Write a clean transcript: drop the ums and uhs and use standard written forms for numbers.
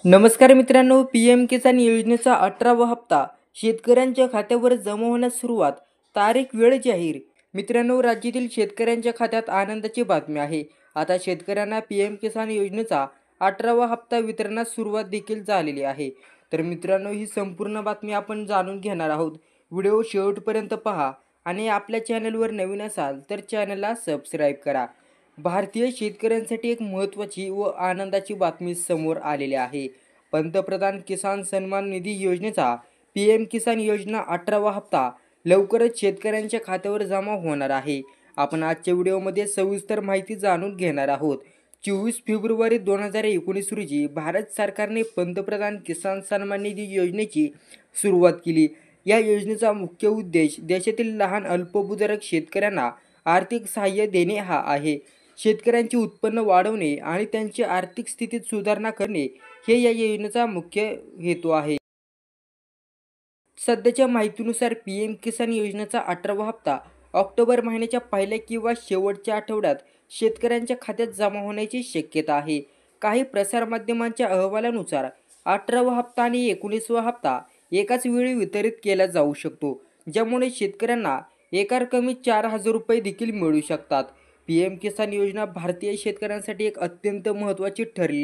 नमस्कार मित्रांनो, पी.एम. किसान योजनेचा 18वा हप्ता शेतकऱ्यांच्या खात्यावर जमा होण्यास सुरुवात. तारीख, वेळ जाहीर. मित्रांनो, राज्यातील शेतकऱ्यांच्या खात्यात आनंदाची बातमी आहे. आता शेतकऱ्यांना पी.एम. किसान योजनेचा 18वा हप्ता वितरणास सुरुवात देखील झालेली आहे. तर मित्रांनो, ही संपूर्ण बातमी आपण जाणून घेणार आहोत. व्हिडिओ शेवटपर्यंत पहा आणि आपल्या चॅनलवर नवीन असाल तर चॅनलला सबस्क्राईब करा. भारतीय शेतकऱ्यांसाठी एक महत्त्वाची व आनंदाची बातमी समोर आलेली आहे. पंतप्रधान किसान सन्मान निधी योजनेचा पी.एम. किसान योजना 18वा हप्ता लवकरच शेतकऱ्यांच्या खात्यावर जमा होणार आहे. आपण आजच्या व्हिडिओमध्ये सविस्तर माहिती जाणून घेणार आहोत. 24 फेब्रुवारी 2019 रोजी भारत सरकारने पंतप्रधान किसान सन्मान निधी योजनेची सुरुवात केली. या योजनेचा मुख्य उद्देश देशातील लहान अल्पभूधारक शेतकऱ्यांना आर्थिक सहाय्य देणे हा आहे. शेतकऱ्यांचे उत्पन्न वाढवणे आणि त्यांची आर्थिक स्थितीत सुधारणा करणे हे या योजनेचा मुख्य हेतू आहे. सध्याच्या माहितीनुसार पी.एम. किसान योजनेचा 18वा हप्ता ऑक्टोबर महिन्याच्या पहिल्या किंवा शेवटच्या आठवड्यात शेतकऱ्यांच्या खात्यात जमा होण्याची शक्यता आहे. काही प्रसारमाध्यमांच्या अहवालानुसार 18वा हप्ता आणि 19वा हप्ता एकाच वेळी वितरित केला जाऊ शकतो, ज्यामुळे शेतकऱ्यांना एकरकमी 4,000 रुपये देखील मिळू शकतात. पी.एम. किसान योजना भारतीय शेतकऱ्यांसाठी एक अत्यंत महत्त्वाची ठरली